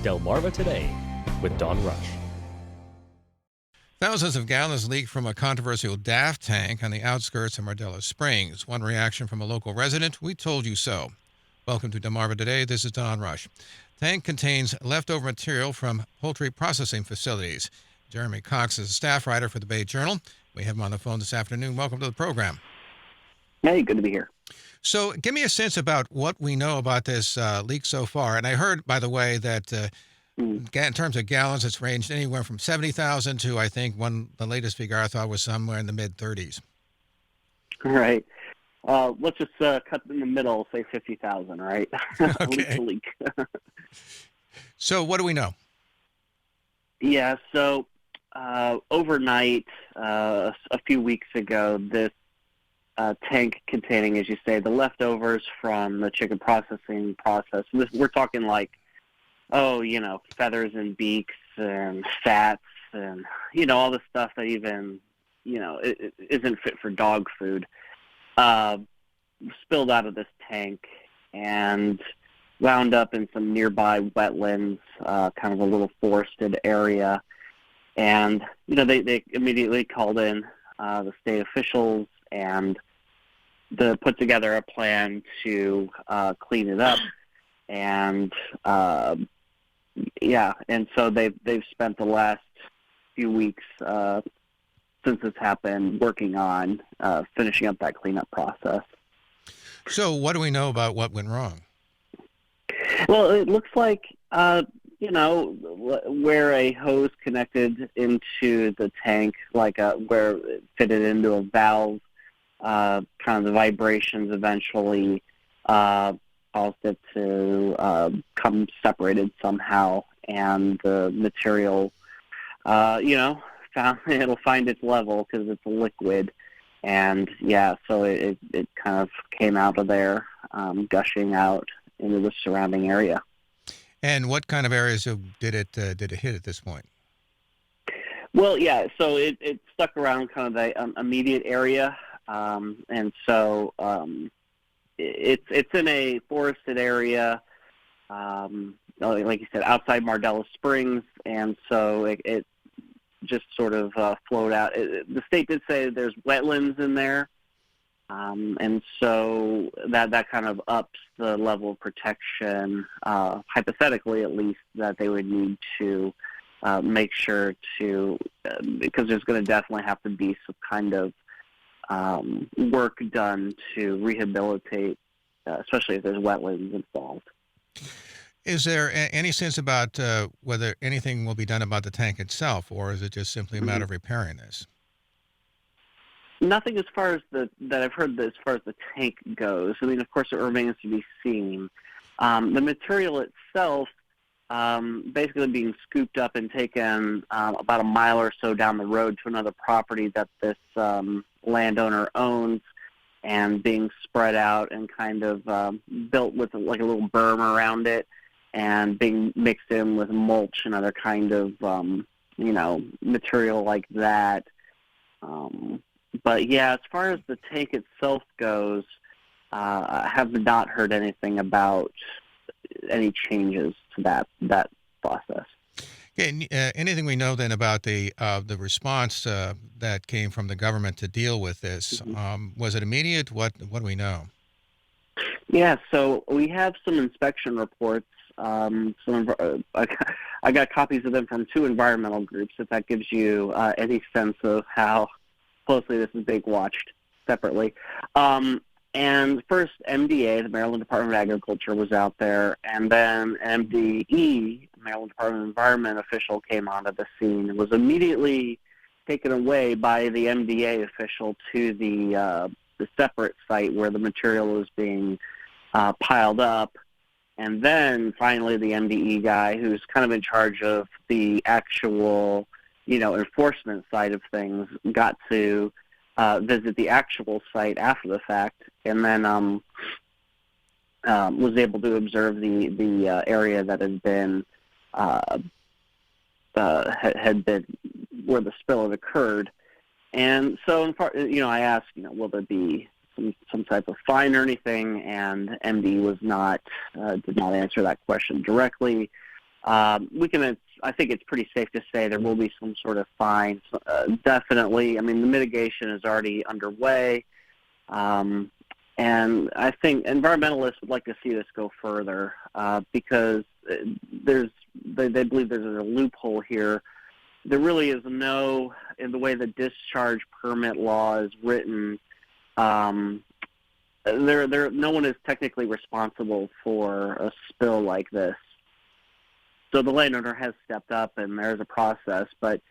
Delmarva Today with Don Rush. Thousands of gallons leaked from a controversial DAF tank on the outskirts of Mardela Springs. One reaction from a local resident: "We told you so." Welcome to Delmarva Today. This is Don Rush. Tank contains leftover material from poultry processing facilities. Jeremy Cox is a staff writer for the Bay Journal. We have him on the phone this afternoon. Welcome to the program. Hey, good to be here. So give me a sense about what we know about this leak so far. And I heard, by the way, that in terms of gallons, it's ranged anywhere from 70,000 to, I think, the latest figure I thought was somewhere in the mid-30s. Right. Let's just cut in the middle, say 50,000, right? Okay. Leak. So what do we know? Yeah, so overnight, a few weeks ago, this tank containing, as you say, the leftovers from the chicken processing process. We're talking like, feathers and beaks and fats and, all the stuff that even, it isn't fit for dog food, spilled out of this tank and wound up in some nearby wetlands, kind of a little forested area. And, they immediately called in the state officials and put together a plan to clean it up. And, and so they've spent the last few weeks since this happened working on finishing up that cleanup process. So what do we know about what went wrong? Well, it looks like, where a hose connected into the tank, where it fitted into a valve, kind of the vibrations eventually caused it to come separated somehow, and the material, it'll find its level because it's a liquid. And, so it kind of came out of there, gushing out into the surrounding area. And what kind of areas did it hit at this point? Well, so it stuck around kind of the immediate area, and so it's in a forested area, like you said, outside Mardela Springs, and so it just sort of flowed out. The state did say there's wetlands in there, and so that kind of ups the level of protection, hypothetically at least, that they would need to make sure to, because there's going to definitely have to be some kind of work done to rehabilitate, especially if there's wetlands involved. Is there any sense about whether anything will be done about the tank itself, or is it just simply a matter of repairing this? Nothing as far as that I've heard as far as the tank goes. I mean, of course, it remains to be seen. The material itself, basically being scooped up and taken about a mile or so down the road to another property that this landowner owns, and being spread out and kind of built with like a little berm around it, and being mixed in with mulch and other kind of material like that. But as far as the tank itself goes, I have not heard anything about any changes to that process. Okay, anything we know then about the response that came from the government to deal with this? Was it immediate? What do we know? Yeah, so we have some inspection reports. I got copies of them from two environmental groups, if that gives you any sense of how closely this is being watched separately. And first, MDA, the Maryland Department of Agriculture, was out there, and then MDE, Maryland Department of Environment official, came onto the scene and was immediately taken away by the MDA official to the separate site where the material was being piled up. And then finally the MDE guy, who's kind of in charge of the actual, enforcement side of things, got to visit the actual site after the fact, and then was able to observe the area that had been where the spill had occurred. And so, in part, I asked, will there be some type of fine or anything? And MD was did not answer that question directly. I think it's pretty safe to say there will be some sort of fines. Definitely, I mean, the mitigation is already underway, and I think environmentalists would like to see this go further because they believe there's a loophole here. There really is no, in the way the discharge permit law is written, no one is technically responsible for a spill like this. So the landowner has stepped up, and there's a process, but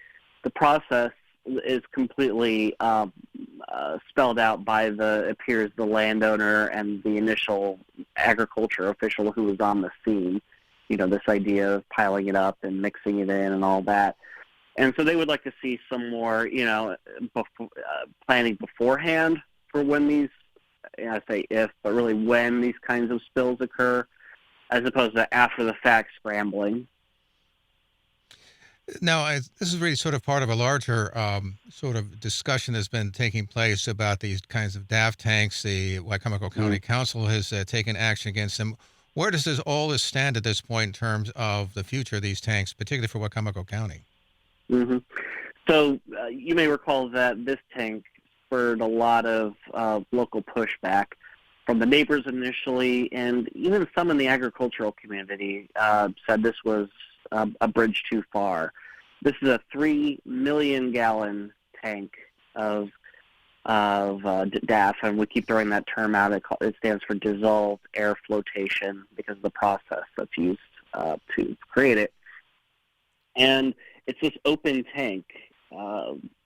the process is completely spelled out by it appears the landowner and the initial agriculture official who was on the scene. This idea of piling it up and mixing it in and all that. And so they would like to see some more, planning beforehand for when these, I say if, but really when these kinds of spills occur, as opposed to after the fact scrambling. Now, this is really sort of part of a larger sort of discussion that's been taking place about these kinds of DAF tanks. The Wicomico County Council has taken action against them. Where does all this stand at this point in terms of the future of these tanks, particularly for Wicomico County? Mm-hmm. So you may recall that this tank spurred a lot of local pushback from the neighbors initially, and even some in the agricultural community said this was a bridge too far. This is a 3 million gallon tank of DAF, and we keep throwing that term out. It stands for dissolved air flotation because of the process that's used to create it. And it's this open tank,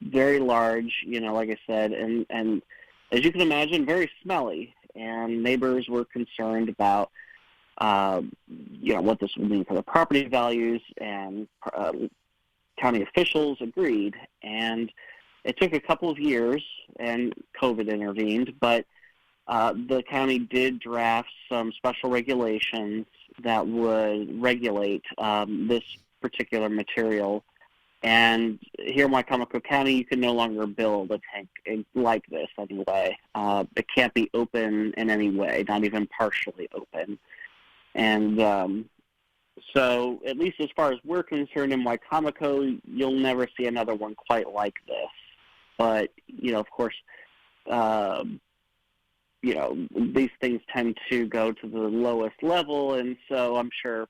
very large, like I said, and as you can imagine, very smelly. And neighbors were concerned about, what this would mean for the property values, and county officials agreed. And it took a couple of years, and COVID intervened, but the county did draft some special regulations that would regulate this particular material. And here in Wicomico County, you can no longer build a tank like this anyway. It can't be open in any way, not even partially open. And so, at least as far as we're concerned in Wicomico, you'll never see another one quite like this. But, of course, these things tend to go to the lowest level, and so I'm sure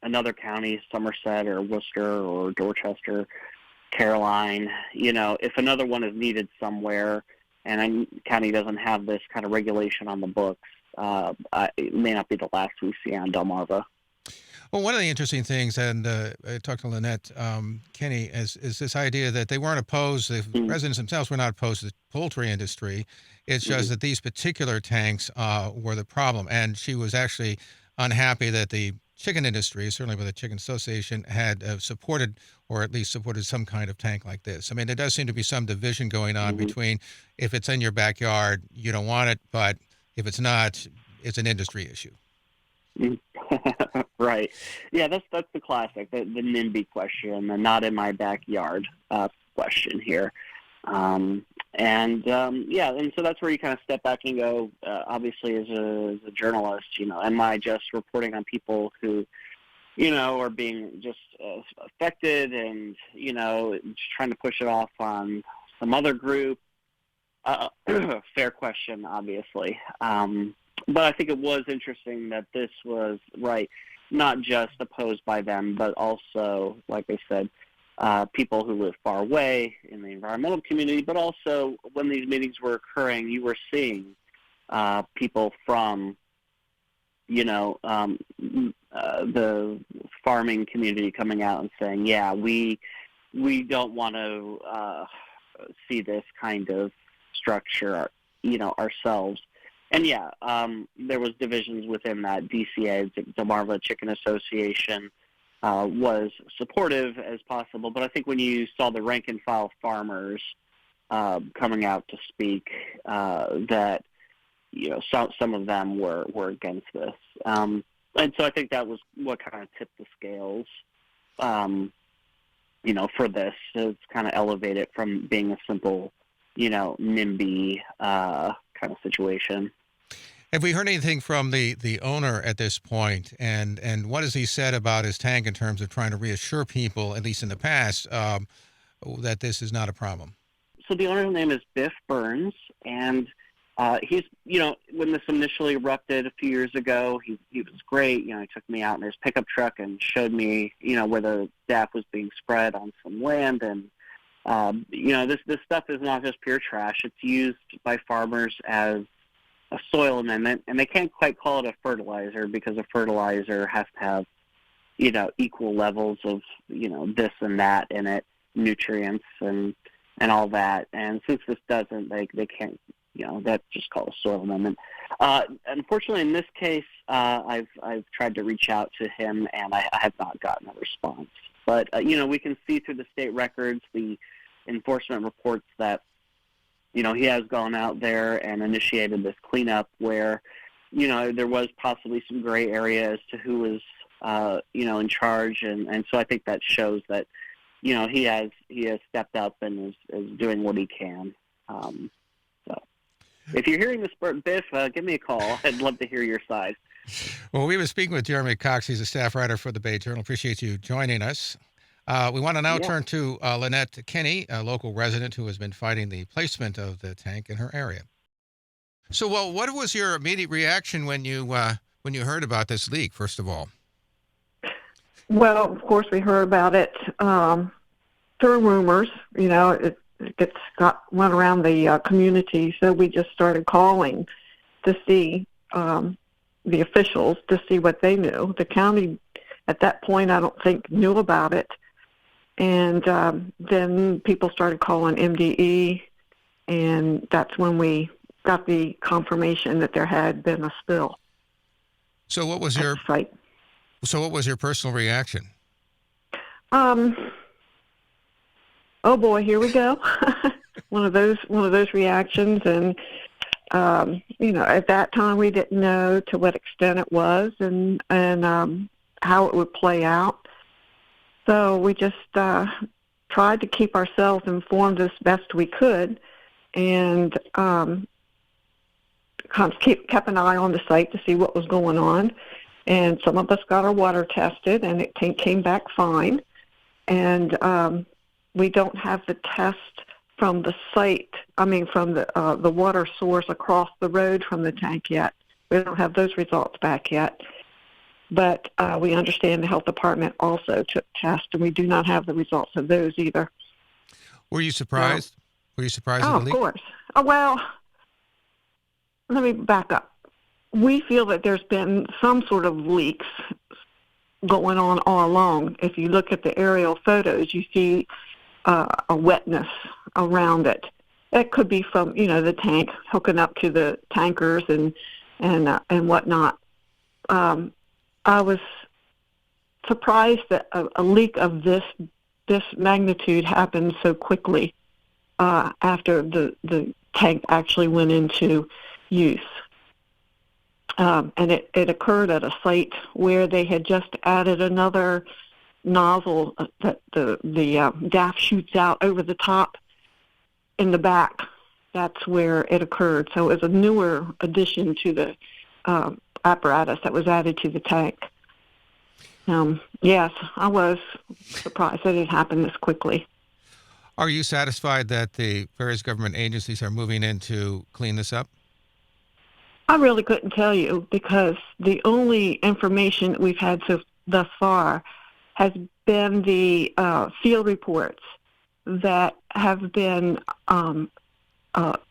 another county, Somerset or Worcester or Dorchester, Caroline, if another one is needed somewhere and a county doesn't have this kind of regulation on the books, it may not be the last we see on Delmarva. Well, one of the interesting things, and I talked to Lynette Kinney, is this idea that they weren't opposed, the residents themselves were not opposed to the poultry industry. It's just that these particular tanks were the problem. And she was actually unhappy that the chicken industry, certainly with the Chicken Association, had supported, or at least supported, some kind of tank like this. I mean, there does seem to be some division going on between, if it's in your backyard, you don't want it, but if it's not, it's an industry issue. Right. Yeah, that's the classic, the NIMBY question, the not in my backyard question here. And so that's where you kind of step back and go, obviously as a journalist, am I just reporting on people who, are being just affected and, just trying to push it off on some other group? Fair question, obviously. But I think it was interesting that this was, not just opposed by them, but also, like I said, people who live far away in the environmental community, but also when these meetings were occurring, you were seeing people from, the farming community coming out and saying, yeah, we don't want to see this kind of structure, ourselves. And yeah, there was divisions within that. DCA, Delmarva Chicken Association, was supportive as possible, but I think when you saw the rank and file farmers coming out to speak, that some of them were against this, and so I think that was what kind of tipped the scales, for this. It's kind of elevated from being a simple, NIMBY kind of situation. Have we heard anything from the owner at this point, and what has he said about his tank in terms of trying to reassure people, at least in the past, that this is not a problem? So the owner's name is Biff Burns, and he's, when this initially erupted a few years ago, he was great. He took me out in his pickup truck and showed me, where the DAF was being spread on some land. And, this stuff is not just pure trash. It's used by farmers as a soil amendment, and they can't quite call it a fertilizer because a fertilizer has to have, equal levels of, this and that in it, nutrients and all that. And since this doesn't, they can't, that's just called a soil amendment. Unfortunately, in this case, I've tried to reach out to him, and I have not gotten a response. But, we can see through the state records, the enforcement reports that, he has gone out there and initiated this cleanup where, there was possibly some gray area as to who was, in charge. And so I think that shows that, he has stepped up and is doing what he can. So if you're hearing this, Biff, give me a call. I'd love to hear your side. Well, we were speaking with Jeremy Cox. He's a staff writer for the Bay Journal. Appreciate you joining us. We want to now turn to Lynette Kinney, a local resident who has been fighting the placement of the tank in her area. So, what was your immediate reaction when you heard about this leak, first of all? Well, of course, we heard about it through rumors. It went around the community, so we just started calling to see the officials to see what they knew. The county, at that point, I don't think knew about it. And then people started calling MDE, and that's when we got the confirmation that there had been a spill. So what was your site. So what was your personal reaction? Oh boy, here we go. one of those reactions, and at that time we didn't know to what extent it was and how it would play out. So we just tried to keep ourselves informed as best we could, and kind of kept an eye on the site to see what was going on. And some of us got our water tested, and it came back fine. And we don't have the test from the site, from the water source across the road from the tank yet. We don't have those results back yet. But we understand the health department also took tests, and we do not have the results of those either. Were you surprised? Were you surprised at the leak? Of course. Well, let me back up. We feel that there's been some sort of leaks going on all along. If you look at the aerial photos, you see a wetness around it. It could be from, the tank hooking up to the tankers and whatnot. I was surprised that a leak of this magnitude happened so quickly after the tank actually went into use. And it occurred at a site where they had just added another nozzle that the DAF shoots out over the top in the back. That's where it occurred. So it was a newer addition to the apparatus that was added to the tank. Yes, I was surprised that it happened this quickly. Are you satisfied that the various government agencies are moving in to clean this up? I really couldn't tell you, because the only information that we've had thus far has been the field reports that have been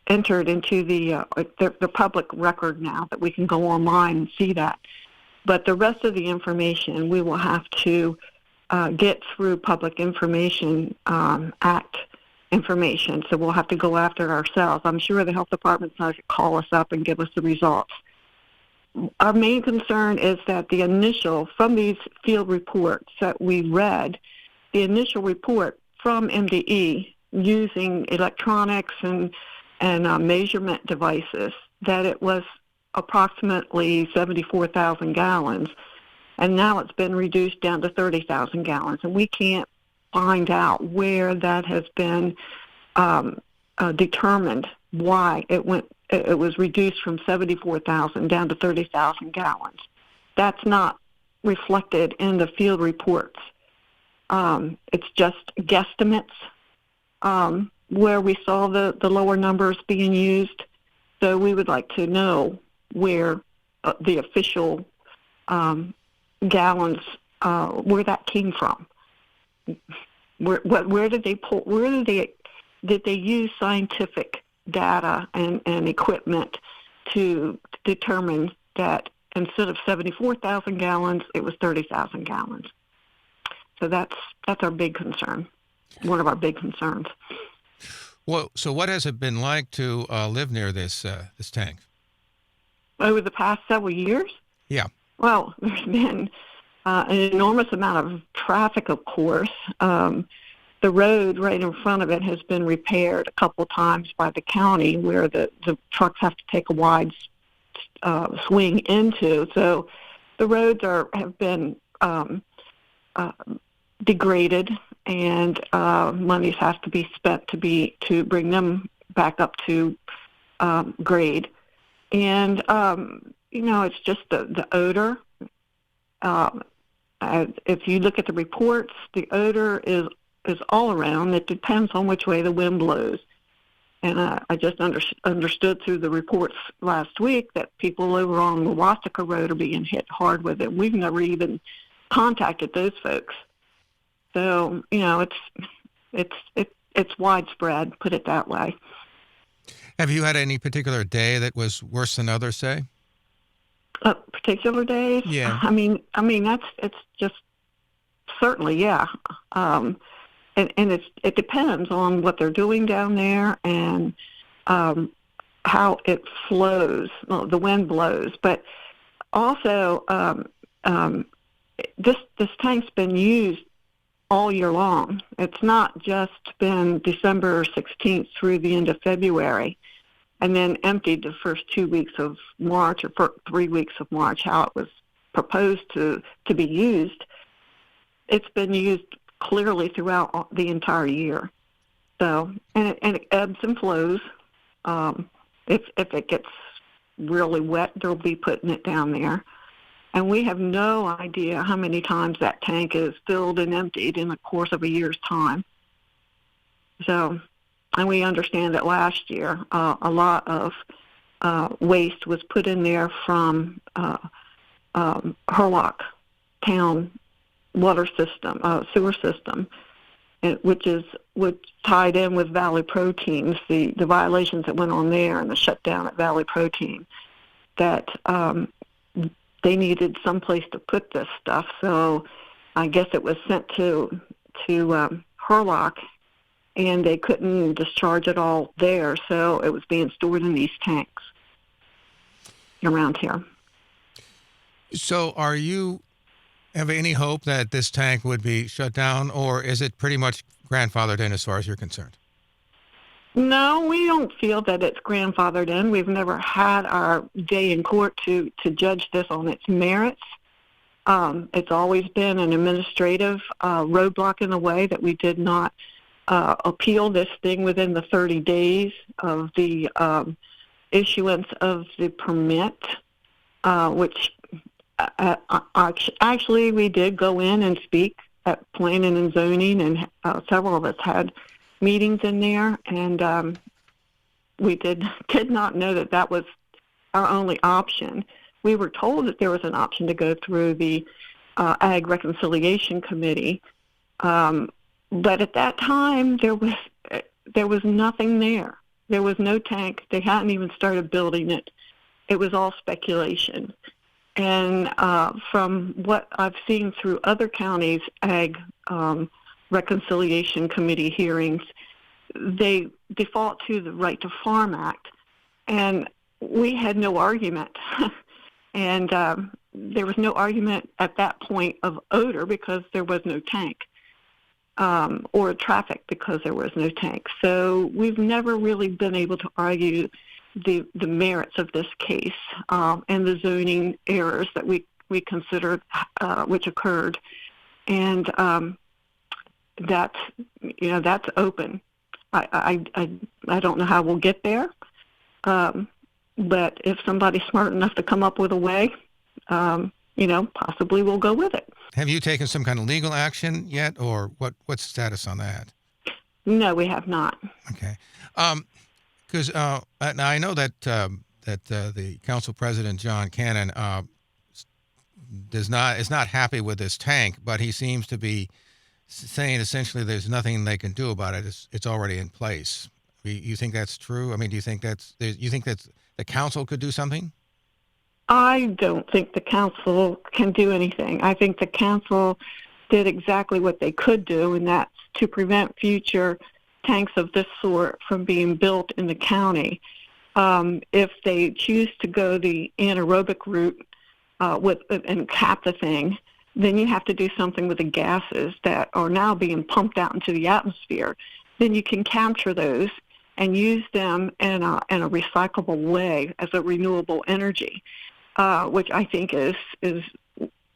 entered into the public record now, that we can go online and see that. But the rest of the information we will have to get through Public Information Act information, so we'll have to go after it ourselves. I'm sure the health department's not going to call us up and give us the results. Our main concern is that from these field reports that we read, the initial report from MDE using electronics and measurement devices, that it was approximately 74,000 gallons, and now it's been reduced down to 30,000 gallons, and we can't find out where that has been determined why it was reduced from 74,000 down to 30,000 gallons. That's not reflected in the field reports. It's just guesstimates where we saw the lower numbers being used. So we would like to know where the official gallons, where that came from. Where did they pull? Did they use scientific data and equipment to determine that instead of 74,000 gallons, it was 30,000 gallons? So that's our big concern. One of our big concerns. Well, so what has it been like to live near this tank? Over the past several years? Yeah. Well, there's been an enormous amount of traffic, of course. The road right in front of it has been repaired a couple times by the county where the trucks have to take a wide swing into. So the roads have been degraded, and monies have to be spent to bring them back up to grade. And it's just the odor. If you look at the reports, the odor is all around. It depends on which way the wind blows. And I just understood through the reports last week that people over on the Wasaka Road are being hit hard with it. We've never even contacted those folks. So, it's widespread, put it that way. Have you had any particular day that was worse than others, say? Particular days? Yeah. I mean, it's just certainly, yeah. And it depends on what they're doing down there and how it flows, the wind blows. But also, this tank's been used all year long. It's not just been December 16th through the end of February and then emptied the first 2 weeks of March or 3 weeks of March, how it was proposed to be used. It's been used clearly throughout the entire year. So, and it ebbs and flows. If it gets really wet, they'll be putting it down there. And we have no idea how many times that tank is filled and emptied in the course of a year's time. So, and we understand that last year a lot of waste was put in there from Hurlock Town water system, sewer system, which tied in with Valley Proteins, the violations that went on there and the shutdown at Valley Protein, that they needed some place to put this stuff. So I guess it was sent to Hurlock, and they couldn't discharge it all there, so it was being stored in these tanks around here. So have any hope that this tank would be shut down, or is it pretty much grandfathered in as far as you're concerned? No, we don't feel that it's grandfathered in. We've never had our day in court to judge this on its merits. It's always been an administrative roadblock in the way that we did not appeal this thing within the 30 days of the issuance of the permit, which actually we did go in and speak at planning and zoning, and several of us had meetings in there, and we did not know that was our only option. We were told that there was an option to go through the Ag Reconciliation Committee, but at that time there was nothing there. There was no tank. They hadn't even started building it. It was all speculation. And from what I've seen through other counties' Ag Reconciliation Committee hearings, they default to the Right to Farm Act. And we had no argument. And there was no argument at that point of odor because there was no tank, or traffic because there was no tank. So we've never really been able to argue the merits of this case and the zoning errors that we considered which occurred, and that's open. I don't know how we'll get there, but if somebody's smart enough to come up with a way, possibly we'll go with it. Have you taken some kind of legal action yet, or what's the status on that? No, we have not. Okay. Because now I know that the council president, John Cannon, is not happy with this tank, but he seems to be saying essentially there's nothing they can do about it. It's already in place. You think that's true? I mean, do you think that the council could do something? I don't think the council can do anything. I think the council did exactly what they could do, and that's to prevent future tanks of this sort from being built in the county. If they choose to go the anaerobic route and cap the thing, then you have to do something with the gases that are now being pumped out into the atmosphere. Then you can capture those and use them in a recyclable way as a renewable energy, which I think is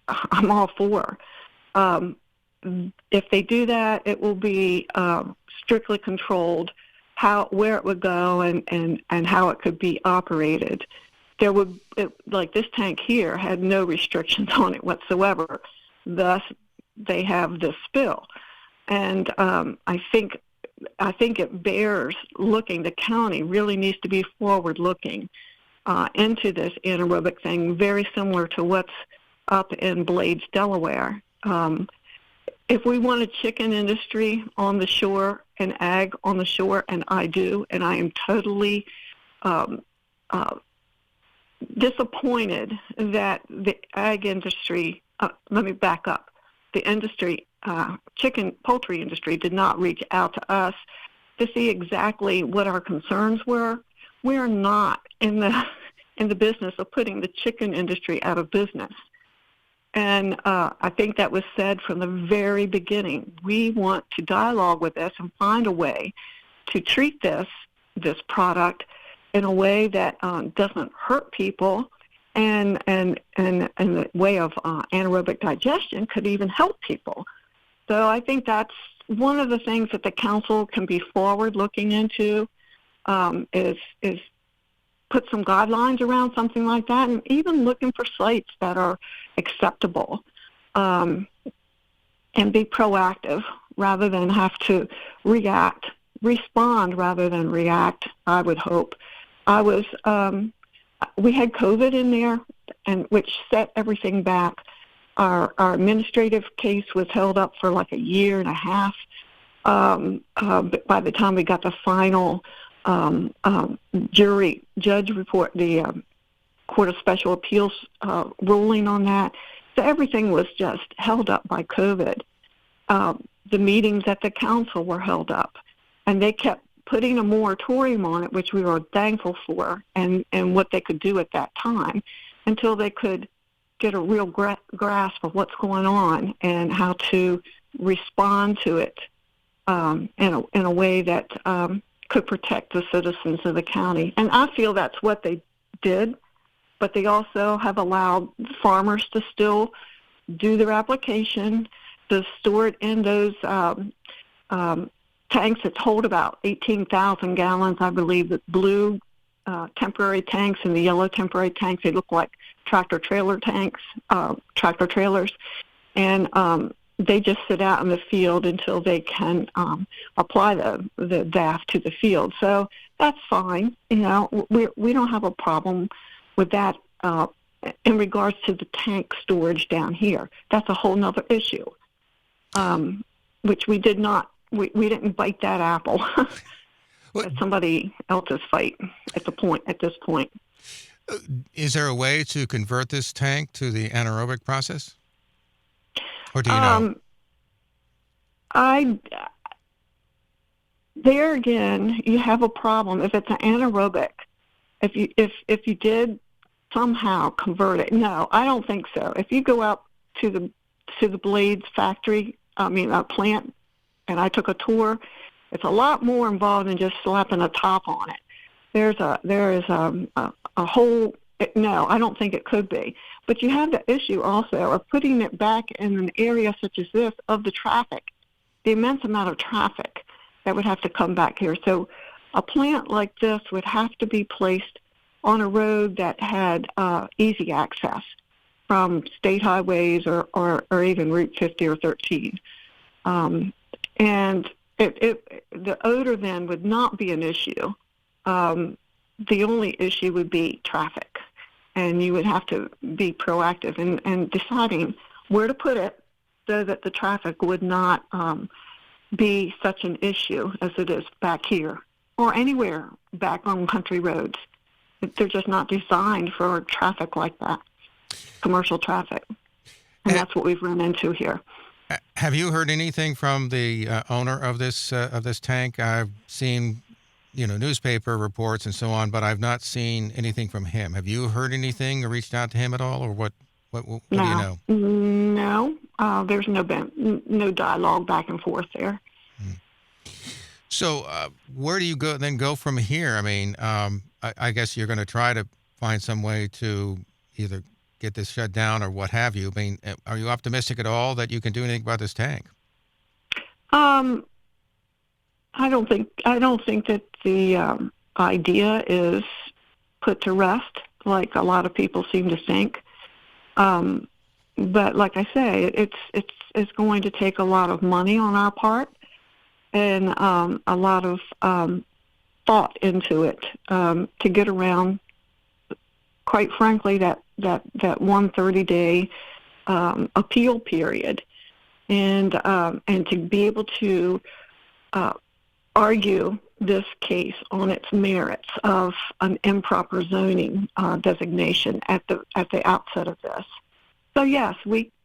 I'm all for. If they do that, it will be strictly controlled where it would go and how it could be operated. Like this tank here had no restrictions on it whatsoever. Thus, they have this spill, and I think it bears looking. The county really needs to be forward-looking into this anaerobic thing, very similar to what's up in Blades, Delaware. If we want a chicken industry on the shore and ag on the shore, and I do, and I am totally disappointed that the ag industry, let me back up, the industry, poultry industry did not reach out to us to see exactly what our concerns were. We're not in the business of putting the chicken industry out of business. And I think that was said from the very beginning. We want to dialogue with this and find a way to treat this product in a way that doesn't hurt people, and the way of anaerobic digestion could even help people. So I think that's one of the things that the council can be forward looking into, is put some guidelines around something like that, and even looking for sites that are acceptable, and be proactive rather than have to respond rather than react, I would hope. We had COVID in there, and which set everything back. Our administrative case was held up for like a year and a half. But by the time we got the final judge report, the Court of Special Appeals ruling on that, so everything was just held up by COVID. The meetings at the council were held up, and they kept putting a moratorium on it, which we were thankful for, and what they could do at that time, until they could get a real grasp of what's going on and how to respond to it in a way that could protect the citizens of the county. And I feel that's what they did, but they also have allowed farmers to still do their application, to store it in those tanks that hold about 18,000 gallons, I believe, the blue temporary tanks and the yellow temporary tanks. They look like tractor trailers, and they just sit out in the field until they can apply the DAF to the field. So that's fine. We don't have a problem with that in regards to the tank storage down here. That's a whole nother issue, which we did not. We didn't bite that apple. It's somebody else's fight at this point. Is there a way to convert this tank to the anaerobic process? Or do you know? There again, you have a problem. If it's an anaerobic, if you did somehow convert it, no, I don't think so. If you go out to the Blades factory, plant, and I took a tour, it's a lot more involved than just slapping a top on it. There is a whole. No, I don't think it could be. But you have the issue also of putting it back in an area such as this of the traffic, the immense amount of traffic. that would have to come back here. So a plant like this would have to be placed on a road that had easy access from state highways or even Route 50 or 13. And the odor then would not be an issue. The only issue would be traffic. And you would have to be proactive in deciding where to put it so that the traffic would not be such an issue as it is back here or anywhere back on country roads. They're just not designed for traffic like that, commercial traffic. And that's what we've run into here. Have you heard anything from the owner of this tank? I've seen, newspaper reports and so on, but I've not seen anything from him. Have you heard anything or reached out to him at all, or what do you know? No, there's no dialogue back and forth there. So where do you go from here? I mean, I guess you're going to try to find some way to either get this shut down or what have you. I mean, are you optimistic at all that you can do anything about this tank? I don't think that the idea is put to rest like a lot of people seem to think. But like I say, it's going to take a lot of money on our part and a lot of thought into it to get around, quite frankly, that 130-day appeal period, and to be able to argue this case on its merits of an improper zoning designation at the outset of this. So yes,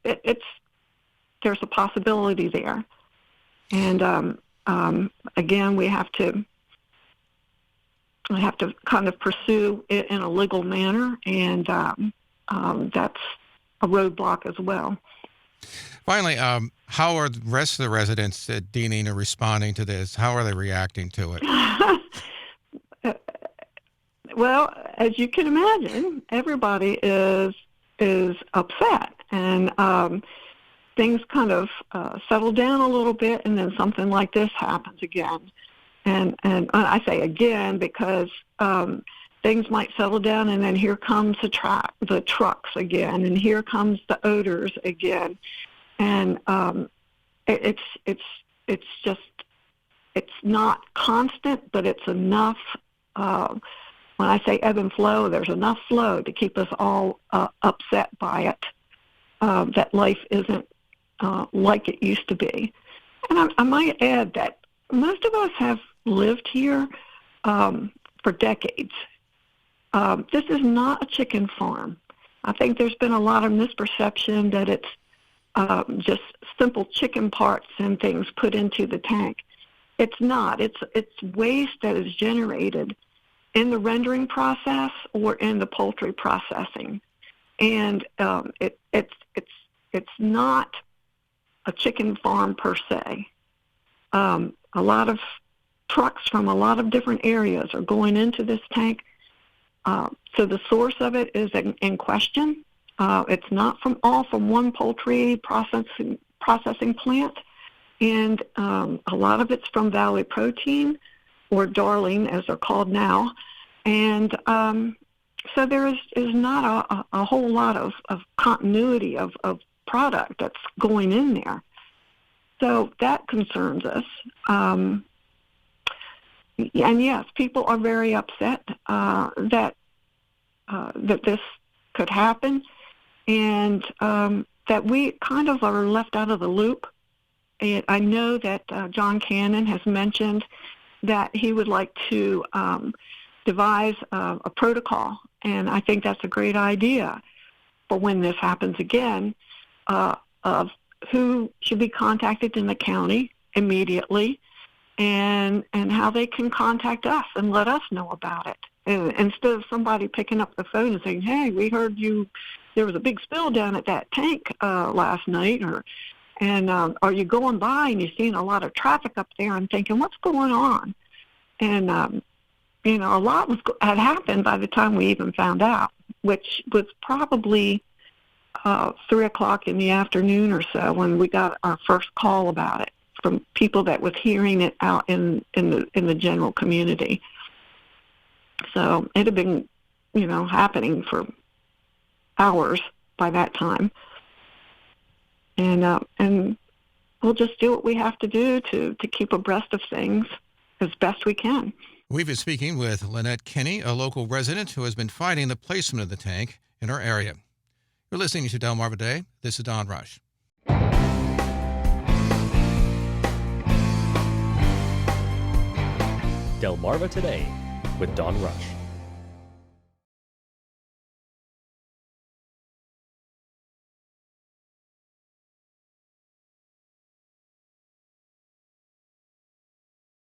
there's a possibility there, and again, we have to kind of pursue it in a legal manner, and that's a roadblock as well. Finally, how are the rest of the residents dealing or responding to this? How are they reacting to it? Well, as you can imagine, everybody is upset, and things kind of settle down a little bit, and then something like this happens again. And I say again because things might settle down, and then here comes the trucks again, and here comes the odors again, and it's not constant, but it's enough. When I say ebb and flow, there's enough flow to keep us all upset by it. That life isn't like it used to be, and I might add that most of us have lived here for decades. This is not a chicken farm. I think there's been a lot of misperception that it's just simple chicken parts and things put into the tank. It's not. It's waste that is generated in the rendering process or in the poultry processing, and it's not a chicken farm per se. A lot of trucks from a lot of different areas are going into this tank. So the source of it is in question. It's not all from one poultry processing plant, and a lot of it's from Valley Protein, or Darling as they're called now. And so there is not a whole lot of continuity of product that's going in there. So that concerns us. And yes, people are very upset that this could happen, and that we kind of are left out of the loop. And I know that John Cannon has mentioned that he would like to devise a protocol, and I think that's a great idea for when this happens again, of who should be contacted in the county immediately, and how they can contact us and let us know about it. And instead of somebody picking up the phone and saying, "Hey, we heard there was a big spill down at that tank last night," and are you going by and you're seeing a lot of traffic up there and thinking, "What's going on?" And a lot had happened by the time we even found out, which was probably 3 o'clock in the afternoon or so when we got our first call about it from people that was hearing it out in the general community. So it had been, happening for hours by that time. And we'll just do what we have to do to keep abreast of things as best we can. We've been speaking with Lynette Kinney, a local resident who has been fighting the placement of the tank in her area. You're listening to Delmarva Today. This is Don Rush. Delmarva Today with Don Rush.